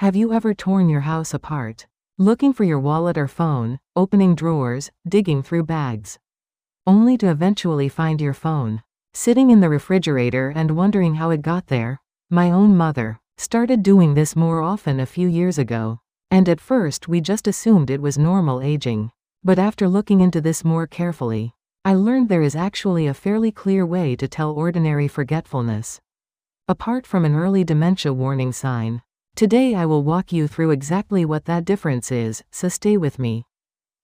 Have you ever torn your house apart, looking for your wallet or phone, opening drawers, digging through bags, only to eventually find your phone sitting in the refrigerator and wondering how it got there? My own mother started doing this more often a few years ago, and at first we just assumed it was normal aging. But after looking into this more carefully, I learned there is actually a fairly clear way to tell ordinary forgetfulness apart from an early dementia warning sign. Today I will walk you through exactly what that difference is, so stay with me.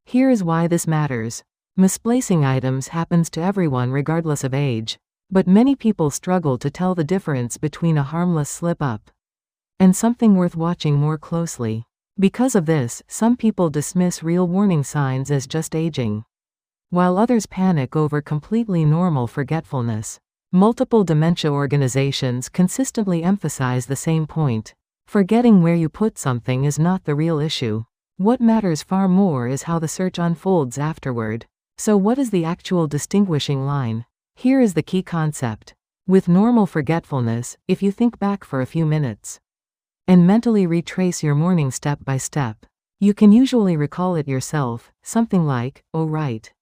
Here is why this matters. Misplacing items happens to everyone regardless of age, but many people struggle to tell the difference between a harmless slip-up and something worth watching more closely. Because of this, some people dismiss real warning signs as just aging, while others panic over completely normal forgetfulness. Multiple dementia organizations consistently emphasize the same point. Forgetting where you put something is not the real issue. What matters far more is how the search unfolds afterward. So what is the actual distinguishing line? Here is the key concept. With normal forgetfulness, if you think back for a few minutes and mentally retrace your morning step by step, you can usually recall it yourself, something like, "Oh right,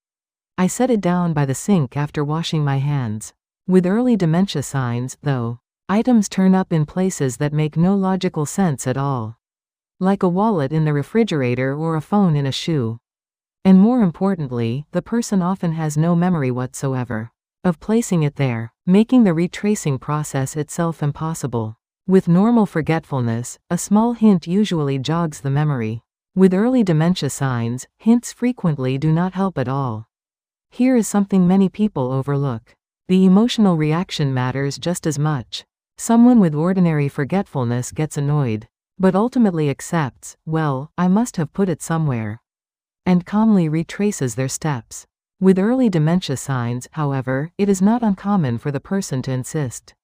I set it down by the sink after washing my hands." With early dementia signs, though, items turn up in places that make no logical sense at all, like a wallet in the refrigerator or a phone in a shoe. And more importantly, the person often has no memory whatsoever of placing it there, making the retracing process itself impossible. With normal forgetfulness, a small hint usually jogs the memory. With early dementia signs, hints frequently do not help at all. Here is something many people overlook. The emotional reaction matters just as much. Someone with ordinary forgetfulness gets annoyed, but ultimately accepts, "Well, I must have put it somewhere," and calmly retraces their steps. With early dementia signs, however, it is not uncommon for the person to insist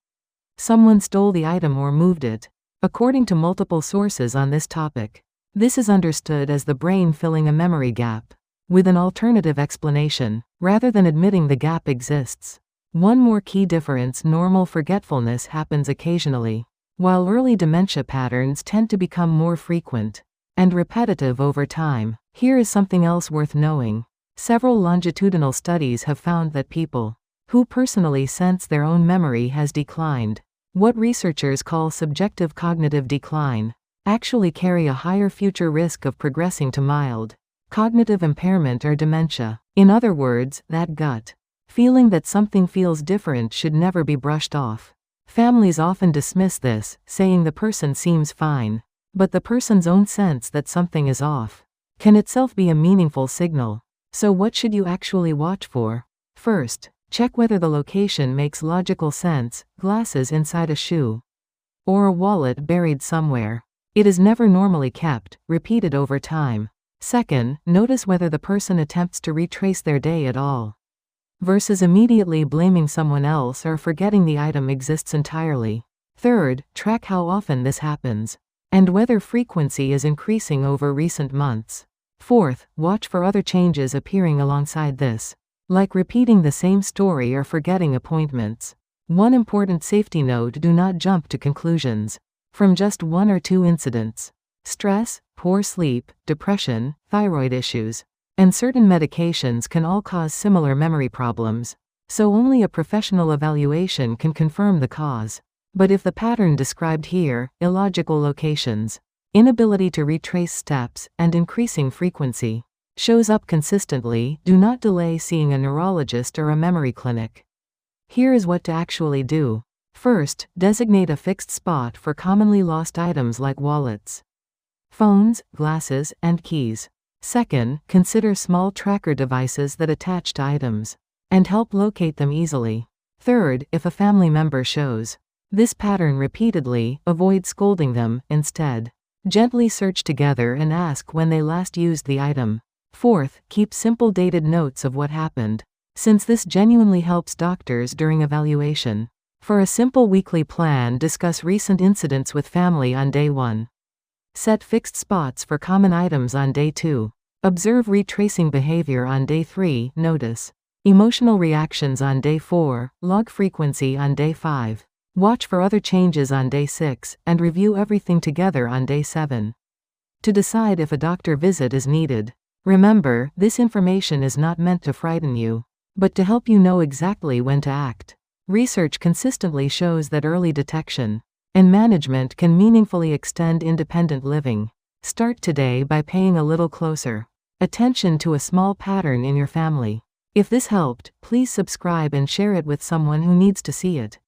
someone stole the item or moved it. According to multiple sources on this topic, this is understood as the brain filling a memory gap with an alternative explanation, rather than admitting the gap exists. One more key difference: normal forgetfulness happens occasionally, while early dementia patterns tend to become more frequent and repetitive over time. Here is something else worth knowing. Several longitudinal studies have found that people who personally sense their own memory has declined, what researchers call subjective cognitive decline, actually carry a higher future risk of progressing to mild cognitive impairment or dementia. In other words, that gut feeling that something feels different should never be brushed off. Families often dismiss this, saying the person seems fine, but the person's own sense that something is off can itself be a meaningful signal. So what should you actually watch for? First, check whether the location makes logical sense: glasses inside a shoe, or a wallet buried somewhere. It is never normally kept, repeated over time. Second, notice whether the person attempts to retrace their day at all, versus immediately blaming someone else or forgetting the item exists entirely. Third, track how often this happens, and whether frequency is increasing over recent months. Fourth, watch for other changes appearing alongside this, like repeating the same story or forgetting appointments. One important safety note: do not jump to conclusions from just one or two incidents. Stress, poor sleep, depression, thyroid issues, and certain medications can all cause similar memory problems, so only a professional evaluation can confirm the cause. But if the pattern described here, illogical locations, inability to retrace steps, and increasing frequency, shows up consistently, do not delay seeing a neurologist or a memory clinic. Here is what to actually do. First, designate a fixed spot for commonly lost items like wallets, phones, glasses, and keys. Second, consider small tracker devices that attach to items and help locate them easily. Third, if a family member shows this pattern repeatedly, avoid scolding them. Instead, gently search together and ask when they last used the item. Fourth, keep simple dated notes of what happened, since this genuinely helps doctors during evaluation. For a simple weekly plan, discuss recent incidents with family on day 1. Set fixed spots for common items on day 2. Observe retracing behavior on day 3. Notice emotional reactions on day 4. Log frequency on day 5. Watch for other changes on day 6, and review everything together on day 7. To decide if a doctor visit is needed. Remember, this information is not meant to frighten you, but to help you know exactly when to act. Research consistently shows that early detection and management can meaningfully extend independent living. Start today by paying a little closer attention to a small pattern in your family. If this helped, please subscribe and share it with someone who needs to see it.